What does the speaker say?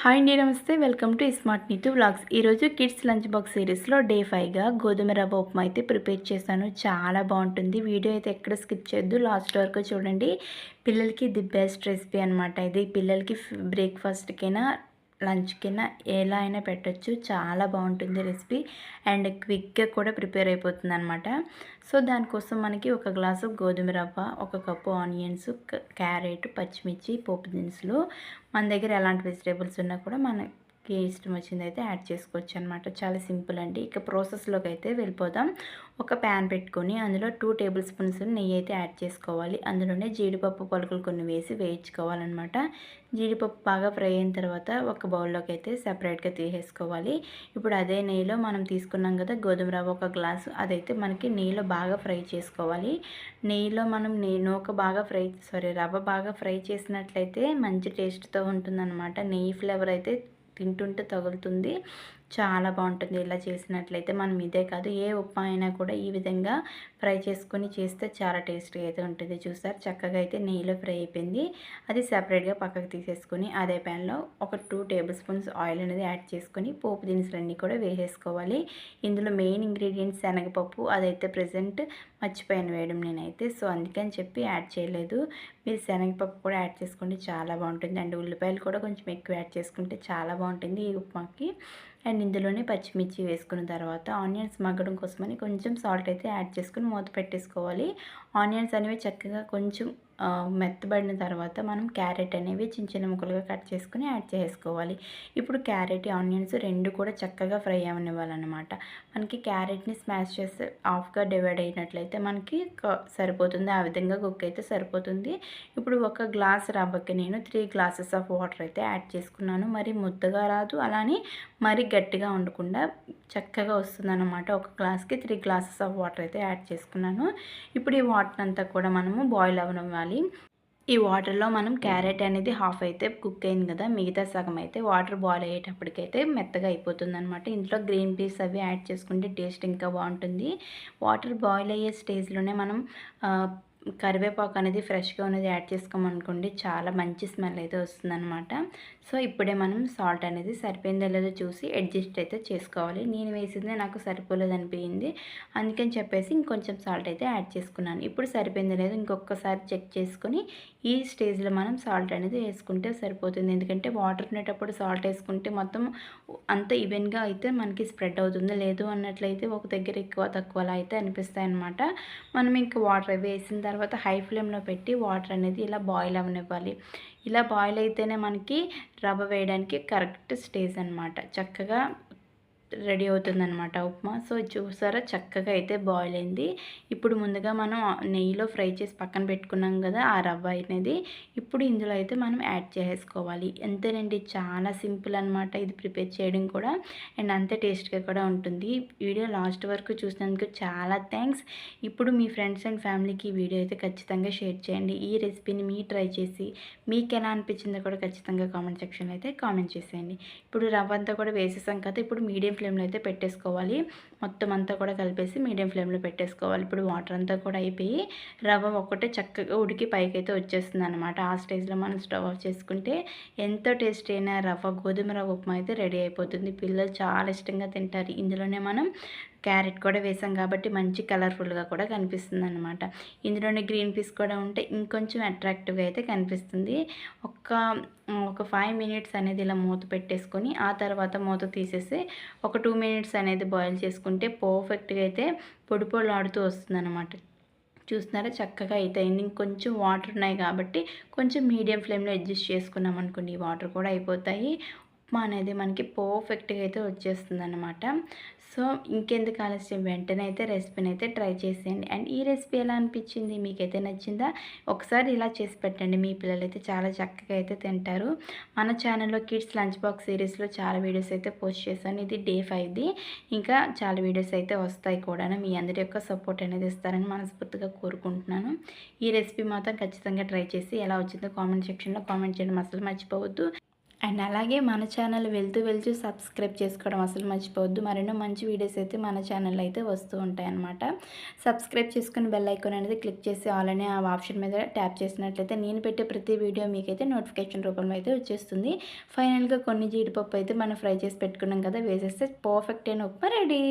Hi అండి, నమస్తే. Welcome to smart Neetu vlogs. ఈరోజు కిడ్స్ లంచ్ బాక్స్ సిరీస్లో డే 5గా గోధుమ రవ్వ ఉప్మా అయితే ప్రిపేర్ చేశాను. చాలా బాగుంటుంది. వీడియో అయితే ఎక్కడ స్కిప్ చేయొద్దు, లాస్ట్ వరకు చూడండి. పిల్లలకి ది బెస్ట్ రెసిపీ అనమాట ఇది. పిల్లలకి బ్రేక్ఫాస్ట్కైనా లంచ్కైనా ఎలా అయినా పెట్టచ్చు. చాలా బాగుంటుంది రెసిపీ అండ్ క్విక్గా కూడా ప్రిపేర్ అయిపోతుంది అనమాట. సో దానికోసం మనకి ఒక గ్లాసు గోధుమ రవ్వ, ఒక కప్పు ఆనియన్స్, క్యారెట్, పచ్చిమిర్చి, పోపు దినుసులు, మన దగ్గర ఎలాంటి వెజిటేబుల్స్ ఉన్నా కూడా మనకి ఇష్టం వచ్చింది అయితే యాడ్ చేసుకోవచ్చు అనమాట. చాలా సింపుల్ అండి. ఇక ప్రాసెస్లోకి అయితే వెళ్ళిపోదాం. ఒక ప్యాన్ పెట్టుకొని అందులో 2 టేబుల్ స్పూన్స్ నెయ్యి అయితే యాడ్ చేసుకోవాలి. అందులోనే జీడిపప్పు పలుకులు కొన్ని వేసి వేయించుకోవాలన్నమాట. జీడిపప్పు బాగా ఫ్రై అయిన తర్వాత ఒక బౌల్లోకి అయితే సపరేట్గా తీసేసుకోవాలి. ఇప్పుడు అదే నెయ్యిలో మనం తీసుకున్నాం కదా గోధుమ రవ్వ ఒక గ్లాసు, అదైతే మనకి నెయ్యిలో బాగా ఫ్రై చేసుకోవాలి. నెయ్యిలో మనం రవ్వ బాగా ఫ్రై చేసినట్లయితే మంచి టేస్ట్తో ఉంటుందన్నమాట. నెయ్యి ఫ్లేవర్ అయితే తింటుంటే తగులుతుంది. చాలా బాగుంటుంది ఇలా చేసినట్లయితే. మనం ఇదే కాదు, ఏ ఉప్మా అయినా కూడా ఈ విధంగా ఫ్రై చేసుకొని చేస్తే చాలా టేస్టీగా అయితే ఉంటుంది. చూసారు, చక్కగా అయితే నెయ్యిలో ఫ్రై అయిపోయింది. అది సపరేట్గా పక్కకు తీసేసుకొని అదే ప్యాన్లో ఒక 2 టేబుల్ స్పూన్స్ ఆయిల్ అనేది యాడ్ చేసుకొని పోపు దినుసులన్నీ కూడా వేసేసుకోవాలి. ఇందులో మెయిన్ ఇంగ్రీడియంట్స్ శనగపప్పు, అదైతే ప్రజెంట్ మర్చిపోయాను వేయడం నేనైతే. సో అందుకని చెప్పి యాడ్ చేయలేదు. మీరు శనగపప్పు కూడా యాడ్ చేసుకోండి, చాలా బాగుంటుంది. అండ్ ఉల్లిపాయలు కూడా కొంచెం ఎక్కువ యాడ్ చేసుకుంటే చాలా బాగుంటుంది ఈ ఉప్మాకి. అండ్ ఇందులోనే పచ్చిమిర్చి వేసుకున్న తర్వాత ఆనియన్స్ మగ్గడం కోసమని కొంచెం సాల్ట్ అయితే యాడ్ చేసుకుని మూత పెట్టేసుకోవాలి. ఆనియన్స్ అనేవి చక్కగా కొంచెం మెత్తబడిన తర్వాత మనం క్యారెట్ అనేవి చిన్న చిన్న ముక్కలుగా కట్ చేసుకుని యాడ్ చేసుకోవాలి. ఇప్పుడు క్యారెట్, ఆనియన్స్ రెండు కూడా చక్కగా ఫ్రై అవనివ్వాలన్నమాట. మనకి క్యారెట్ని స్మాష్ చేస్తే హాఫ్గా డివైడ్ అయినట్లయితే మనకి సరిపోతుంది. ఆ విధంగా కుక్ అయితే సరిపోతుంది. ఇప్పుడు ఒక గ్లాస్ రవ్వకి నేను 3 గ్లాసెస్ ఆఫ్ వాటర్ అయితే యాడ్ చేసుకున్నాను. మరి ముద్దగా రాదు, అలానే మరి గట్టిగా ఉండకుండా చక్కగా వస్తుందన్నమాట. ఒక గ్లాస్కి 3 గ్లాసెస్ ఆఫ్ వాటర్ అయితే యాడ్ చేసుకున్నాను. ఇప్పుడు ఈ వాటర్ అంతా కూడా మనము బాయిల్ అవ్వనివ్వాలి. ఈ వాటర్లో మనం క్యారెట్ అనేది హాఫ్ అయితే కుక్ అయింది కదా, మిగతా సగం అయితే వాటర్ బాయిల్ అయ్యేటప్పటికైతే మెత్తగా అయిపోతుంది అనమాట. ఇందులో గ్రీన్ పీస్ అవి యాడ్ చేసుకుంటే టేస్ట్ ఇంకా బాగుంటుంది. వాటర్ బాయిల్ అయ్యే స్టేజ్లోనే మనం కరివేపాకు అనేది ఫ్రెష్గా ఉన్నది యాడ్ చేసుకోమనుకోండి, చాలా మంచి స్మెల్ అయితే వస్తుందన్నమాట. సో ఇప్పుడే మనం సాల్ట్ అనేది సరిపోయిందో లేదో చూసి అడ్జస్ట్ అయితే చేసుకోవాలి. నేను వేసింది నాకు సరిపోలేదు అనిపించింది, అందుకని చెప్పేసి ఇంకొంచెం సాల్ట్ అయితే యాడ్ చేసుకున్నాను. ఇప్పుడు సరిపోయిందో లేదో ఇంకొకసారి చెక్ చేసుకొని ఈ స్టేజ్లో మనం సాల్ట్ అనేది వేసుకుంటే సరిపోతుంది. ఎందుకంటే వాటర్ ఉండేటప్పుడు సాల్ట్ వేసుకుంటే మొత్తం అంత ఈవెన్గా అయితే మనకి స్ప్రెడ్ అవుతుంది. లేదు అన్నట్లయితే ఒక దగ్గర ఎక్కువ తక్కువలా అయితే అనిపిస్తాయి అన్నమాట. మనం ఇంకా వాటర్ వేసిన తర్వాత హై ఫ్లేమ్లో పెట్టి వాటర్ అనేది ఇలా బాయిల్ అవ్వనివ్వాలి. ఇలా బాయిల్ అయితేనే మనకి రవ్వ వేయడానికి కరెక్ట్ స్టేజ్ అనమాట. చక్కగా రెడీ అవుతుందన్నమాట ఉప్మా. సో చూసారా, చక్కగా అయితే బాయిల్ అయింది. ఇప్పుడు ముందుగా మనం నెయ్యిలో ఫ్రై చేసి పక్కన పెట్టుకున్నాం కదా ఆ రవ్వ అనేది, ఇప్పుడు ఇందులో అయితే మనం యాడ్ చేసుకోవాలి. అంతేనండి, చాలా సింపుల్ అనమాట ఇది ప్రిపేర్ చేయడం కూడా, అండ్ అంతే టేస్ట్గా కూడా ఉంటుంది. వీడియో లాస్ట్ వరకు చూసినందుకు చాలా థ్యాంక్స్. ఇప్పుడు మీ ఫ్రెండ్స్ అండ్ ఫ్యామిలీకి ఈ వీడియో అయితే ఖచ్చితంగా షేర్ చేయండి. ఈ రెసిపీని ట్రై చేసి మీకు ఎలా అనిపించిందో కూడా ఖచ్చితంగా కామెంట్ సెక్షన్లో అయితే కామెంట్ చేసేయండి. ఇప్పుడు రవ్వ అంతా కూడా వేసేసాం కదా, ఇప్పుడు మీడియం ఫ్లేమ్లో అయితే పెట్టేసుకోవాలి. మొత్తం అంతా కూడా కలిపేసి మీడియం ఫ్లేమ్లో పెట్టేసుకోవాలి. ఇప్పుడు వాటర్ అంతా కూడా అయిపోయి రవ్వ ఒక్కటే చక్కగా ఉడికి పైకి అయితే వచ్చేస్తుంది అనమాట. ఆ స్టేజ్లో మనం స్టవ్ ఆఫ్ చేసుకుంటే ఎంతో టేస్టీ అయిన గోధుమ రవ్వ ఉప్మా అయితే రెడీ అయిపోతుంది. పిల్లలు చాలా ఇష్టంగా తింటారు. ఇందులోనే మనం క్యారెట్ కూడా వేసాం కాబట్టి మంచి కలర్ఫుల్గా కూడా కనిపిస్తుంది అనమాట. ఇందులోనే గ్రీన్ పీస్ కూడా ఉంటే ఇంకొంచెం అట్రాక్టివ్గా అయితే కనిపిస్తుంది. ఒక 5 మినిట్స్ అనేది ఇలా మూత పెట్టేసుకొని ఆ తర్వాత మూత తీసేసి ఒక 2 మినిట్స్ అనేది బాయిల్ చేసుకుంటే పర్ఫెక్ట్గా అయితే పొడి పొడిలాడుతూ వస్తుందన్నమాట. చూస్తున్నారా, చక్కగా అయితే అయింది. ఇంకొంచెం వాటర్ ఉన్నాయి కాబట్టి కొంచెం మీడియం ఫ్లేమ్లో అడ్జస్ట్ చేసుకున్నాం అనుకోండి, ఈ వాటర్ కూడా అయిపోతాయి. ఉప్మా అనేది మనకి పర్ఫెక్ట్గా అయితే వచ్చేస్తుంది అనమాట. సో ఇంకెందుకు ఆలస్యం, వెంటనే అయితే రెసిపీని అయితే ట్రై చేసేయండి. అండ్ ఈ రెసిపీ ఎలా అనిపించింది, మీకైతే నచ్చిందా? ఒకసారి ఇలా చేసి పెట్టండి, మీ పిల్లలు అయితే చాలా చక్కగా అయితే తింటారు. మన ఛానల్లో కిడ్స్ లంచ్ బాక్స్ సిరీస్లో చాలా వీడియోస్ అయితే పోస్ట్ చేశాను. ఇది డే 5ది. ఇంకా చాలా వీడియోస్ అయితే వస్తాయి కూడా. మీ అందరి యొక్క సపోర్ట్ అనేది ఇస్తారని మనస్ఫూర్తిగా కోరుకుంటున్నాను. ఈ రెసిపీ మాత్రం ఖచ్చితంగా ట్రై చేసి ఎలా వచ్చిందో కామెంట్ సెక్షన్లో కామెంట్ చేయడం అసలు మర్చిపోవద్దు. అండ్ అలాగే మన ఛానల్ వెళ్తూ సబ్స్క్రైబ్ చేసుకోవడం అసలు మర్చిపోవద్దు. మరెన్నో మంచి వీడియోస్ అయితే మన ఛానల్లో అయితే వస్తూ ఉంటాయన్నమాట. సబ్స్క్రైబ్ చేసుకుని బెల్ ఐకాన్ అనేది క్లిక్ చేసి ఆల్ అనే ఆ ఆప్షన్ మీద ట్యాప్ చేసినట్లయితే నేను పెట్టే ప్రతి వీడియో మీకైతే నోటిఫికేషన్ రూపంలో అయితే వచ్చేస్తుంది. ఫైనల్గా కొన్ని జీడిపప్పు అయితే మనం ఫ్రై చేసి పెట్టుకున్నాం కదా, వేసేస్తే పర్ఫెక్ట్ అయిన ఉప్మా రెడీ.